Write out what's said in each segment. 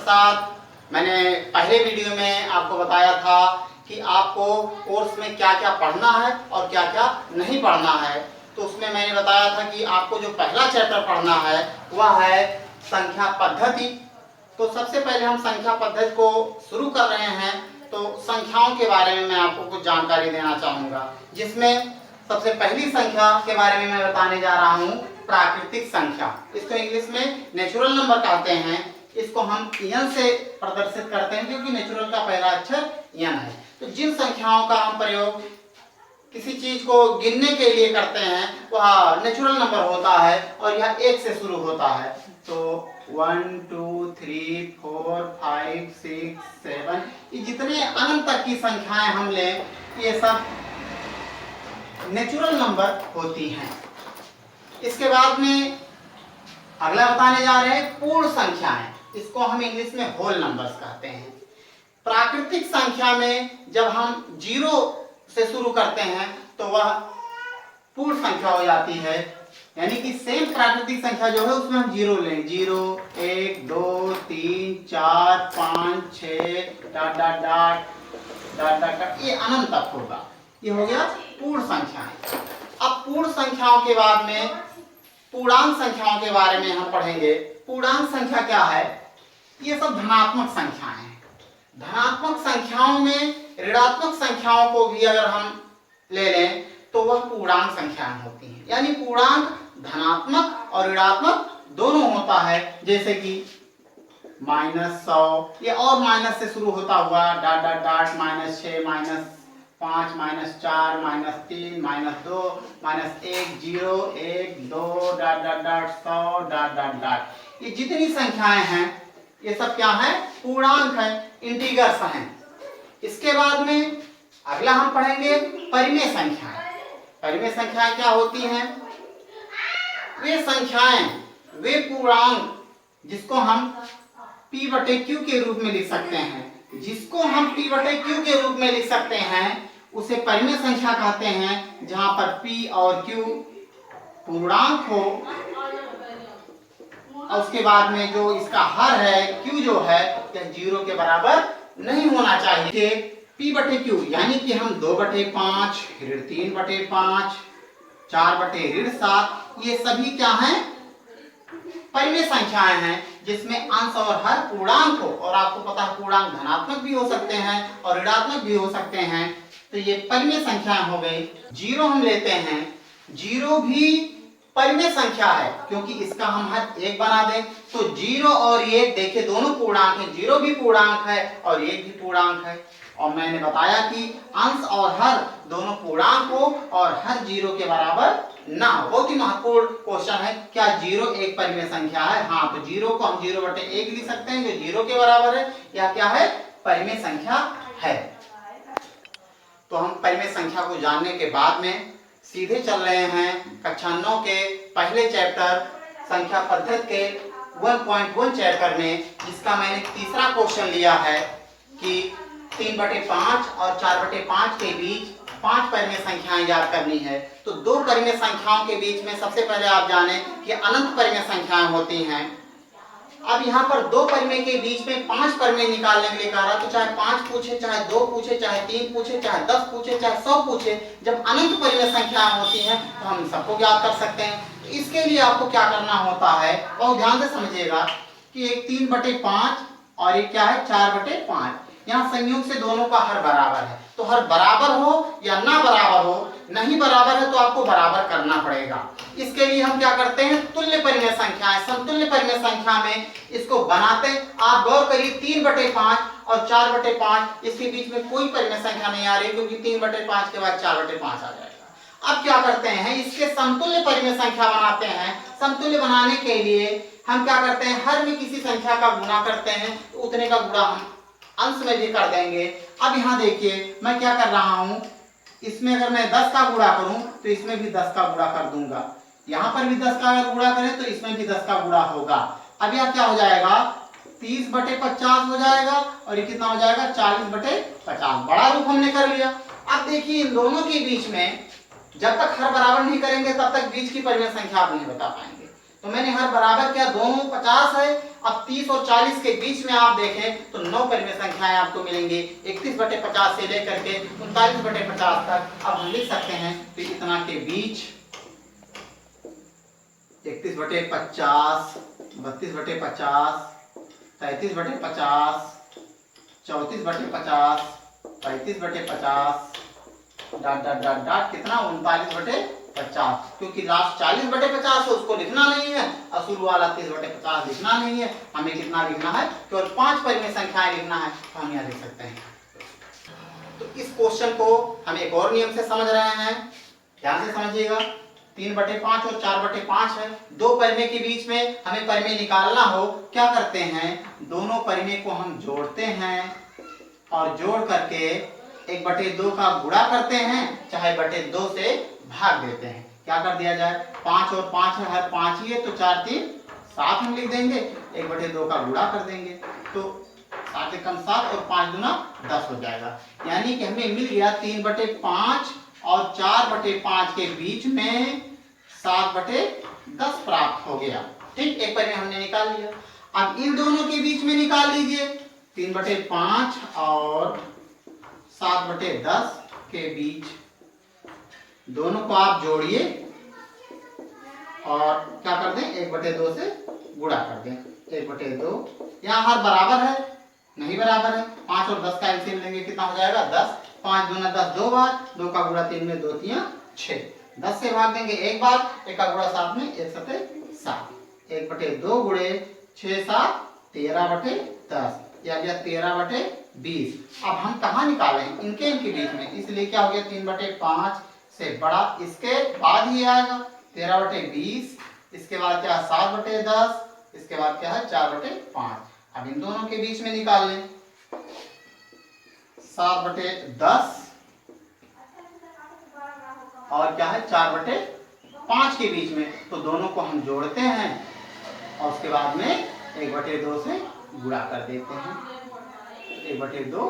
प्रसाद। मैंने पहले वीडियो में आपको बताया था कि आपको कोर्स में क्या क्या पढ़ना है और क्या क्या नहीं पढ़ना है। तो उसमें मैंने बताया था कि आपको जो पहला चैप्टर पढ़ना है वह है संख्या पद्धति। तो सबसे पहले हम संख्या पद्धति को शुरू कर रहे हैं। तो संख्याओं के बारे में मैं आपको कुछ जानकारी देना चाहूँगा, जिसमें सबसे पहली संख्या के बारे में मैं बताने जा रहा हूँ प्राकृतिक संख्या। इसको इंग्लिश में नेचुरल नंबर कहते हैं। इसको हम एन से प्रदर्शित करते हैं क्योंकि नेचुरल का पहला अक्षर एन है। तो जिन संख्याओं का हम प्रयोग किसी चीज को गिनने के लिए करते हैं वह नेचुरल नंबर होता है और यह एक से शुरू होता है। तो 1 2 3 4 5 6 7 ये जितने अनंत तक की संख्याएं हम लें ये सब नेचुरल नंबर होती हैं। इसके बाद में अगला बताने जा रहे हैं पूर्ण संख्याएं। इसको हम इंग्लिश में होल नंबर्स कहते हैं। प्राकृतिक संख्या में जब हम जीरो से शुरू करते हैं तो वह पूर्ण संख्या हो जाती है, यानी कि सेम प्राकृतिक संख्या जो है उसमें हम जीरो लें। 0 1 2 3 4 5 6 dot dot dot dot dot dot ये अनंत तक होगा। ये हो गया पूर्ण संख्याएं। अब पूर्ण संख्याओं के बाद में पूर्णांक संख्याओं के बारे में हम पढ़ेंगे। पूर्णांक संख्या क्या है? ये सब धनात्मक संख्याएं हैं। धनात्मक संख्याओं में ऋणात्मक संख्याओं को भी अगर हम ले लें तो वह पूर्णांक संख्याएं होती हैं। यानी पूर्णांक धनात्मक और ऋणात्मक दोनों होता है। जैसे कि -100 ये और माइनस से शुरू होता हुआ dot dot dot -6 -5 -4 -3 -2 -1 0 1 2 dot dot dot 100 dot dot dot ये जितनी संख्याएं हैं ये सब क्या है? पूर्णांक है, इंटीजर्स हैं। इसके बाद में अगला हम पढ़ेंगे परिमेय संख्याएं। परिमेय संख्याएं क्या होती हैं? वे संख्याएं, वे पूर्णांक जिसको हम p/q के रूप में लिख सकते हैं। जिसको हम p/q के रूप में लिख सकते हैं उसे परिमेय संख्या कहते हैं, जहां पर p और q पूर्णांक हो और उसके बाद में जो इसका हर है q जो है यह 0 के बराबर नहीं होना चाहिए। p/q यानी कि हम 2/5 ऋण 3/5 4/7 ये सभी क्या हैं? परिमेय संख्याएं हैं जिसमें अंश और हर पूर्णांक हो। और आपको पता है पूर्णांक धनात्मक भी हो सकते हैं और ऋणात्मक भी हो सकते हैं। तो ये परिमेय संख्याएं हो गई। 0 हम लेते हैं। 0 भी परिमेय संख्या है क्योंकि इसका हम हर एक बना दें तो 0 और 1 देखिए दोनों पूर्णांक है। 0 भी पूर्णांक है और 1 भी पूर्णांक है। और मैंने बताया कि अंश और हर दोनों पूर्णांक हो और हर 0 के बराबर ना हो। बहुत ही महत्वपूर्ण क्वेश्चन है, क्या 0 एक परिमेय संख्या है? हाँ, तो 0 को हम 0/1 लिख सकते हैं जो 0 के बराबर है। या क्या है? परिमेय संख्या है। तो हम परिमेय संख्या को जानने के बाद में सीधे चल रहे हैं कक्षा 9 के पहले चैप्टर संख्या पद्धति के 1.1 चैप्टर में, जिसका मैंने तीसरा क्वेश्चन लिया है कि 3/5 और 4/5 के बीच 5 परिमेय संख्याएं याद करनी है। तो 2 परिमेय संख्याओं के बीच में सबसे पहले आप जाने कि अनंत परिमेय संख्याएं होती हैं। अब यहाँ पर 2 परिमेय के बीच में 5 परिमेय निकालने के लिए कहा रहा, तो चाहे 5 पूछे, चाहे 2 पूछे, चाहे 3 पूछे, चाहे 10 पूछे, चाहे 100 पूछे, जब अनंत परिमेय संख्याएं होती हैं तो हम सबको ज्ञात कर सकते हैं। तो इसके लिए आपको क्या करना होता है, और ध्यान से समझिएगा कि एक 3/5 और एक क्या है 4/5। यहाँ संयोग से दोनों का हर बराबर है, तो हर बराबर हो या ना बराबर हो, नहीं बराबर है तो आपको बराबर करना पड़ेगा। इसके लिए हम क्या करते हैं? तुल्य परिमेय संख्याएं, समतुल्य परिमेय संख्या में इसको बनाते हैं। आप गौर करिए 3/5 और 4/5 इसके बीच में कोई परिमेय संख्या नहीं आ रही क्योंकि 3/5 के बाद 4/5 आ जाएगा। अब क्या करते हैं? इसके समतुल्य परिमेय संख्या बनाते हैं। समतुल्य बनाने के लिए हम क्या करते हैं? हर में किसी संख्या का गुणा करते हैं तो उतने का गुणा हम अंश में भी कर देंगे। अब यहाँ देखिए मैं क्या कर रहा हूँ, इसमें अगर मैं 10 का गुणा करूं तो इसमें भी 10 का गुणा कर दूंगा। यहाँ पर भी 10 का अगर गुणा करें तो इसमें भी 10 का गुणा होगा। अब यह क्या हो जाएगा? 30/50 हो जाएगा और ये कितना हो जाएगा? 40/50। बड़ा रूप हमने कर लिया। अब देखिए इन दोनों के बीच में जब तक हर बराबर नहीं करेंगे तब तक बीच की परिमेय संख्या आप नहीं बता पाएंगे। तो मैंने हर बराबर किया, दोनों 50 है। अब 30 और 40 के बीच में आप देखें तो 9 परिमेय संख्याएं आपको मिलेंगी, 31/50 से लेकर के 39/50 तक। अब हम लिख सकते हैं तो इतना के बीच 31/50, 32/50, 33/50, 34/50, 35/50, डॉट डॉट डॉट डॉट कितना 39/50, क्योंकि लास्ट 40/50 है उसको लिखना नहीं है और शुरू वाला 30/50 लिखना नहीं है। हमें कितना लिखना है, केवल 5 परिमेय संख्याएं लिखना है, तो हम यहाँ लिख सकते हैं। तो इस क्वेश्चन को हम एक और नियम से समझ रहे हैं, ध्यान से समझिएगा। 3/5 और 4/5 है, दो परिमेय के बीच में हमें परिमेय निकालना हो, क्या करते हैं, दोनों परिमेय को हम जोड़ते हैं और जोड़ करके 1/2 का गुणा करते हैं, चाहे 2 से भाग देते हैं। क्या कर दिया जाए, 5 और 5 है, हर 5 ही है, तो 4 3 7 हम लिख देंगे, 1/2 का गुणा कर देंगे, तो 7 एकम 7 और 5 दूना 10 हो जाएगा। यानी कि हमें मिल गया 3/5 और 4/5 के बीच में 7/10 प्राप्त हो गया। ठीक, एक परिमेय हमने निकाल लिया। अब इन दोनों के बीच में निकाल लीजिए, 3/5 और 7/10 के बीच, दोनों को आप जोड़िए और क्या कर दें, 1/2 से गुणा कर दें। 1/2, यहाँ हर बराबर है, नहीं बराबर है, 5 और 10 का एलसीएम लेंगे, कितना हो जाएगा 10, 5 दूना 10 दो बार, 2 का गुणा 3 में 2 3 6, 10 से भाग देंगे एक बार, 1 का गुणा 7 में 1 7 7, 1/2 गुणे 6 7 13/10, या गया 13/20। अब हम कहाँ निकालें, इनके बीच में, इसलिए क्या हो गया 3/5 से बड़ा इसके बाद ही आएगा 13/20, इसके बाद क्या है 7/10, इसके बाद क्या है 4/5। अब इन दोनों के बीच में निकाल लें, 7/10 और क्या है 4/5 के बीच में, तो दोनों को हम जोड़ते हैं और उसके बाद में 1/2 से गुणा कर देते हैं। 1/2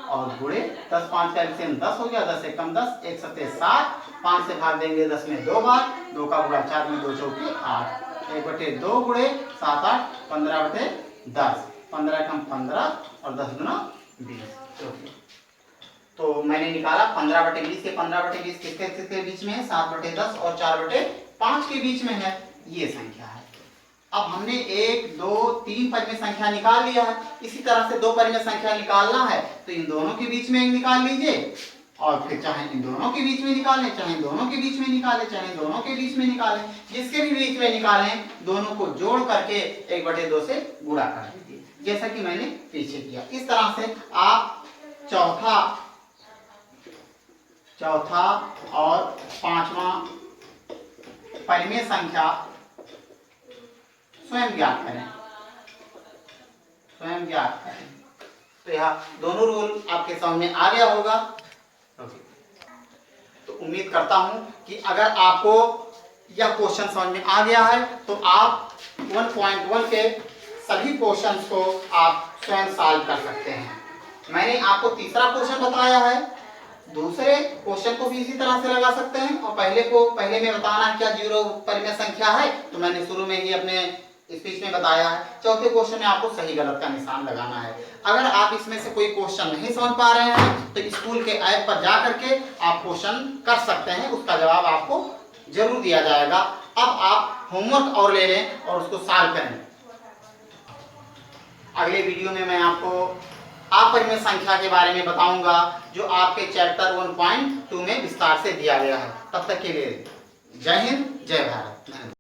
और गुणे 10, 5 का एलसीएम 10 हो गया, 10 एकम 10, 1 7 7, 5 से भाग देंगे 10 में 2 बार, 2 का गुणा 4 में 2 चौके 8, 1/2 गुणे 7 8 15/10, 15 एकम 15 और 10 दूना 20। तो मैंने निकाला 15/20 के 15/20 किसके बीच में है, 7/10 और 4/5 के बीच में है, ये संख्या है। अब हमने 1 2 3 परिमेय संख्या निकाल लिया है, इसी तरह से 2 परिमेय संख्या निकालना है, तो इन दोनों के बीच में निकाल लीजिए और फिर चाहे इन दोनों के बीच में निकालें, चाहे दोनों के बीच में निकालें, चाहे दोनों के बीच में निकालें, जिसके भी बीच में निकालें, दोनों को जोड़ करके 1/2 से गुणा कर दीजिए, जैसा कि मैंने पीछे किया। इस तरह से आप चौथा और 5वां परिमेय संख्या स्वयं ज्ञात करें, स्वयं ज्ञात करें। तो यह दोनों रूल आपके समझ में आ गया होगा। तो उम्मीद करता हूं कि अगर आपको यह क्वेश्चन समझ में आ गया है तो आप 1.1 के सभी क्वेश्चंस को आप स्वयं सॉल्व कर सकते हैं। मैंने आपको तीसरा क्वेश्चन बताया है, दूसरे क्वेश्चन को भी इसी तरह से लगा सकते हैं और पहले में बताना क्या 0 परिमेय संख्या है, तो मैंने शुरू में ही अपने स्पीच में बताया है। चौथे क्वेश्चन में आपको सही गलत का निशान लगाना है। अगर आप इसमें से कोई क्वेश्चन नहीं समझ पा रहे हैं तो स्कूल के ऐप पर जा करके आप क्वेश्चन कर सकते हैं, उसका जवाब आपको जरूर दिया जाएगा। अब आप होमवर्क और ले लें और उसको सॉल्व करें। अगले वीडियो में मैं आपको अपरिमेय संख्या के बारे में बताऊंगा जो आपके चैप्टर 1.2 में विस्तार से दिया गया है। तब तक के लिए जय हिंद, जय भारत।